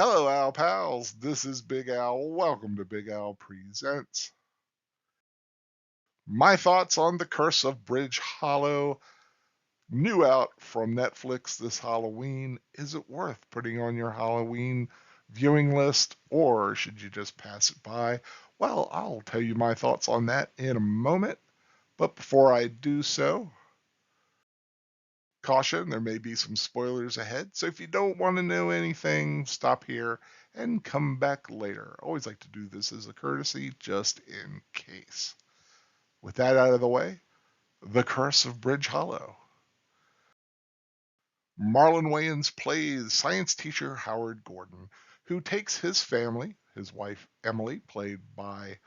Hello, Al Pals. This is Big Al. Welcome to Big Al Presents. My thoughts on The Curse of Bridge Hollow, new out from Netflix this Halloween. Is it worth putting on your Halloween viewing list, or should you just pass it by? Well, I'll tell you my thoughts on that in a moment. But before I do so, caution, there may be some spoilers ahead. So if you don't want to know anything, stop here and come back later. I always like to do this as a courtesy, just in case. With that out of the way, The Curse of Bridge Hollow. Marlon Wayans plays science teacher Howard Gordon, who takes his family, his wife Emily, played by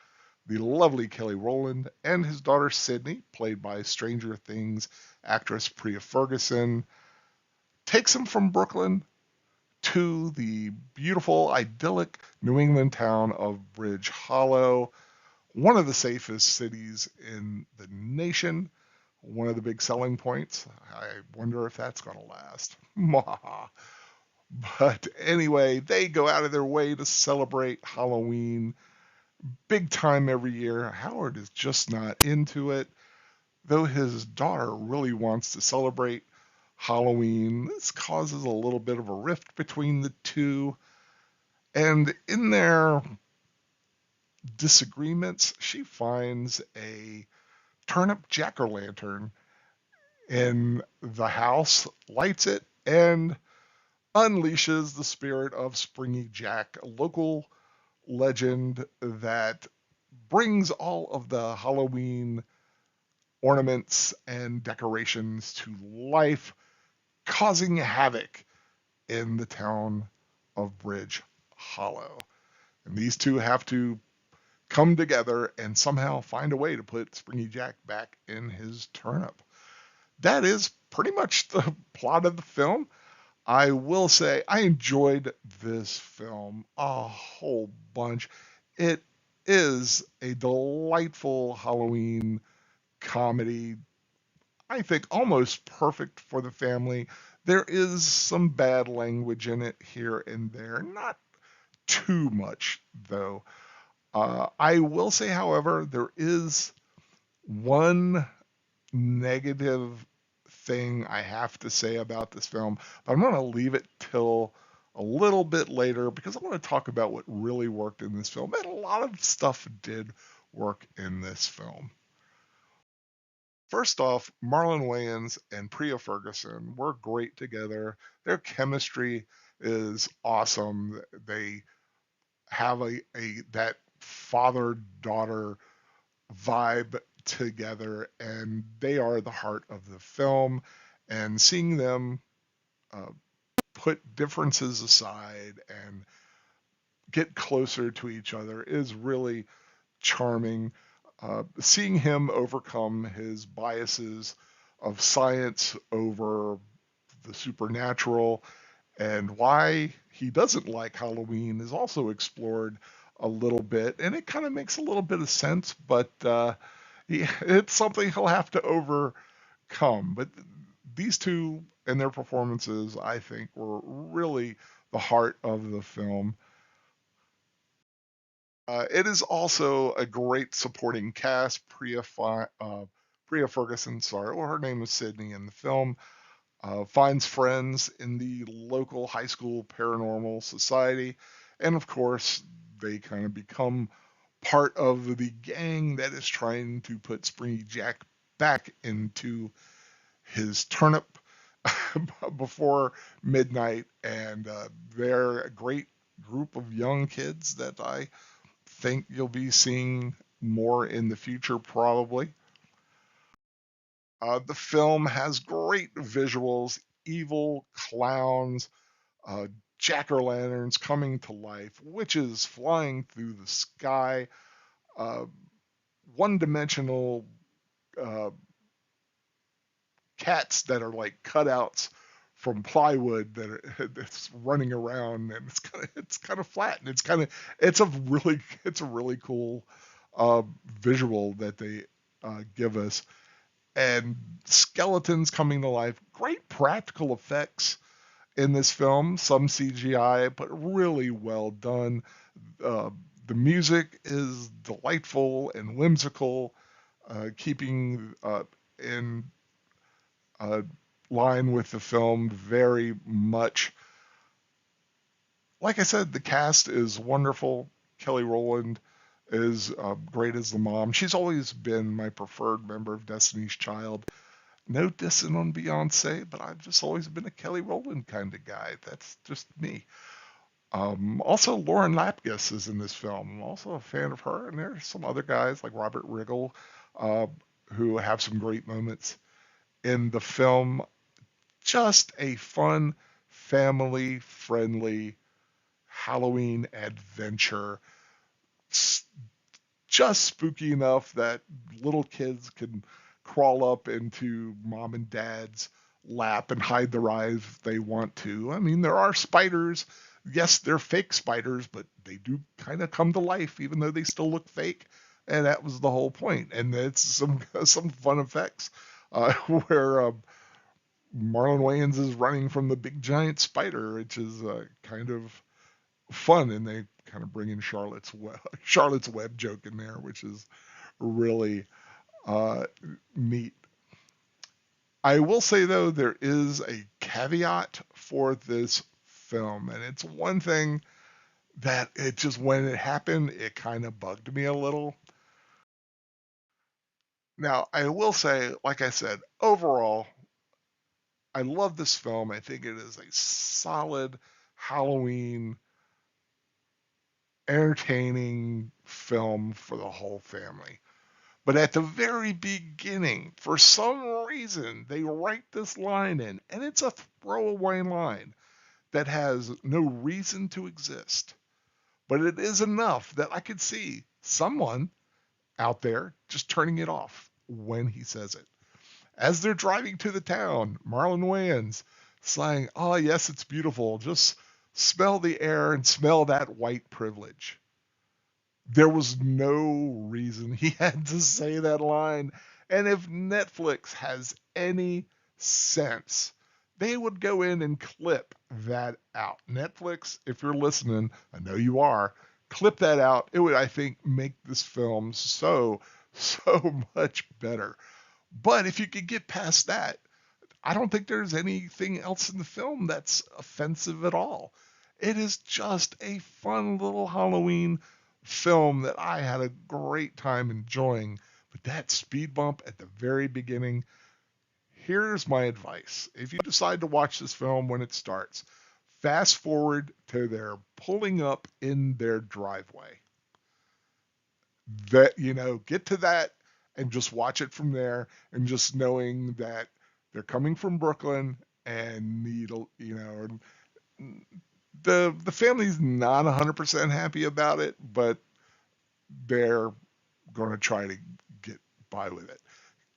the lovely Kelly Rowland, and his daughter Sydney, played by Stranger Things actress Priya Ferguson, takes him from Brooklyn to the beautiful, idyllic New England town of Bridge Hollow, one of the safest cities in the nation. One of the big selling points. I wonder if that's going to last. But anyway, they go out of their way to celebrate Halloween big time every year. Howard is just not into it, though his daughter really wants to celebrate Halloween. This causes a little bit of a rift between the two. And in their disagreements, she finds a turnip jack o' lantern in the house, lights it, and unleashes the spirit of Springy Jack, a local legend that brings all of the Halloween ornaments and decorations to life, causing havoc in the town of Bridge Hollow. And these two have to come together and somehow find a way to put Springy Jack back in his turnip. That is pretty much the plot of the film. I will say I enjoyed this film a whole bunch. It is a delightful Halloween comedy. I think almost perfect for the family. There is some bad language in it here and there, not too much though. I will say, however, there is one negative thing I have to say about this film, but I'm going to leave it till a little bit later because I want to talk about what really worked in this film. And a lot of stuff did work in this film. First off, Marlon Wayans and Priya Ferguson were great together. Their chemistry is awesome. They have a that father daughter vibe together, and they are the heart of the film. And seeing them uh, put differences aside and get closer to each other is really charming. Seeing him overcome his biases of science over the supernatural and why he doesn't like Halloween is also explored a little bit, and it kind of makes a little bit of sense, but it's something he'll have to overcome. But these two and their performances, I think, were really the heart of the film. It is also a great supporting cast. Priya Ferguson, sorry, well, her name is Sydney in the film, finds friends in the local high school paranormal society, and of course, they kind of become part of the gang that is trying to put Springy Jack back into his turnip before midnight. And they're a great group of young kids that I think you'll be seeing more in the future, probably. The film has great visuals, evil clowns, uh, jack o' lanterns coming to life, witches flying through the sky, uh, one dimensional uh, cats that are like cutouts from plywood that are that's running around, and it's kind of flat, and it's a really cool visual that they give us, and skeletons coming to life, great practical effects, in this film, some CGI, but really well done. Uh, the music is delightful and whimsical, keeping in uh, line with the film very much. Like I said, the cast is wonderful. Kelly Rowland is great as the mom. She's always been my preferred member of Destiny's Child. No dissing on Beyonce, but I've just always been a Kelly Rowland kind of guy. That's just me. Also, Lauren Lapkus is in this film. I'm also a fan of her, and there's some other guys like Robert Riggle uh, who have some great moments in the film. Just a fun, family-friendly Halloween adventure. Just spooky enough that little kids can crawl up into mom and dad's lap and hide their eyes if they want to. I mean, there are spiders. Yes, they're fake spiders, but they do kind of come to life, even though they still look fake. And that was the whole point. And it's some fun effects where Marlon Wayans is running from the big giant spider, which is kind of fun, and they kind of bring in Charlotte's Web joke in there, which is really uh, neat. I will say though, there is a caveat for this film, and it's one thing that it just when it happened, it kind of bugged me a little. Now, I will say, like I said, overall, I love this film. I think it is a solid Halloween entertaining film for the whole family. But at the very beginning, for some reason, they write this line in, and it's a throwaway line that has no reason to exist. But it is enough that I could see someone out there just turning it off when he says it. As they're driving to the town, Marlon Wayans saying, "Oh, yes, it's beautiful. Just smell the air and smell that white privilege." There was no reason he had to say that line. And if Netflix has any sense, they would go in and clip that out. Netflix, if you're listening, I know you are, clip that out. It would, I think, make this film so much better. But if you could get past that, I don't think there's anything else in the film that's offensive at all. It is just a fun little Halloween film that I had a great time enjoying. But that speed bump at the very beginning, here's my advice. If you decide to watch this film when it starts, fast forward to their pulling up in their driveway. That, get to that and just watch it from there, and just knowing that they're coming from Brooklyn and need, the family's not 100% happy about it, but they're going to try to get by with it.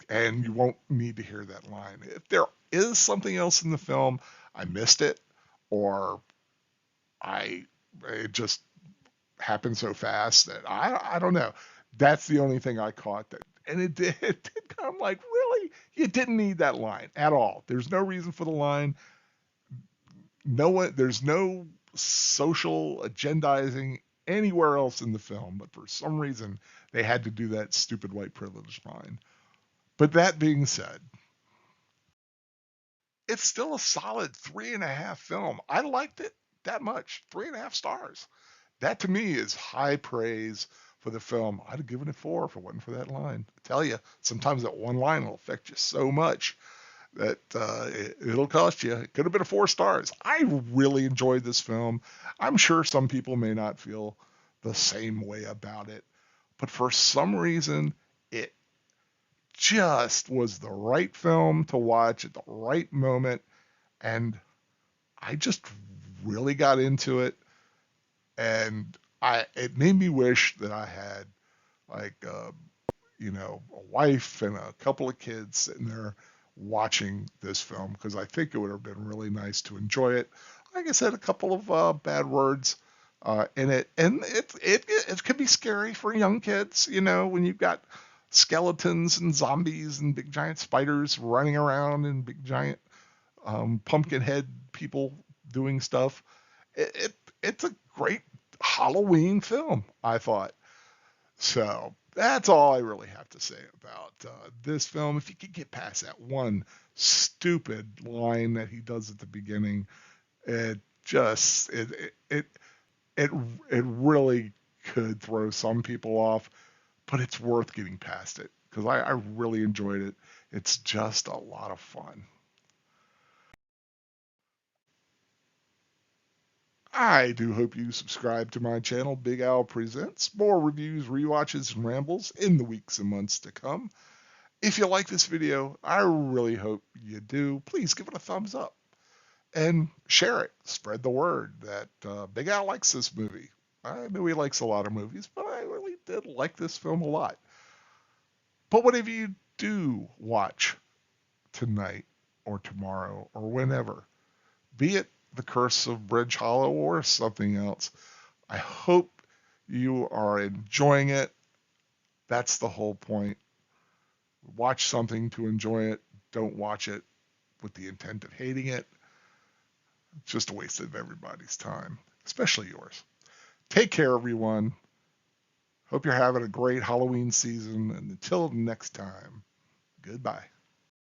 And you won't need to hear that line. If there is something else in the film, I missed it, or I it just happened so fast that I don't know. That's the only thing I caught that, and it did kind of like, really, you didn't need that line at all. There's no reason for the line. No one, there's no social agendizing anywhere else in the film, but for some reason they had to do that stupid white privilege line. But that being said, it's still a solid 3.5 film. I liked it that much. 3.5 stars. That to me is high praise for the film. I'd have given it 4 if it wasn't for that line. I tell you, sometimes that one line will affect you so much that it'll cost you. It could have been a 4 stars. I really enjoyed this film. I'm sure some people may not feel the same way about it, but for some reason, it just was the right film to watch at the right moment, and I just really got into it, and it made me wish that I had like a wife and a couple of kids sitting there watching this film, because I think it would have been really nice to enjoy it. Like I said, a couple of bad words in it, and it can be scary for young kids. When you've got skeletons and zombies and big giant spiders running around and big giant pumpkin head people doing stuff. It's a great Halloween film, I thought. So that's all I really have to say about this film. If you could get past that one stupid line that he does at the beginning, it just it it really could throw some people off, but it's worth getting past it because I really enjoyed it. It's just a lot of fun. I do hope you subscribe to my channel, Big Al Presents. More reviews, rewatches, and rambles in the weeks and months to come. If you like this video, I really hope you do. Please give it a thumbs up and share it. Spread the word that Big Al likes this movie. I know he likes a lot of movies, but I really did like this film a lot. But whatever you do watch tonight or tomorrow or whenever, be it The Curse of Bridge Hollow or something else, I hope you are enjoying it. That's the whole point. Watch something to enjoy it. Don't watch it with the intent of hating it. It's just a waste of everybody's time, especially yours. Take care, everyone. Hope you're having a great Halloween season. And until next time, goodbye.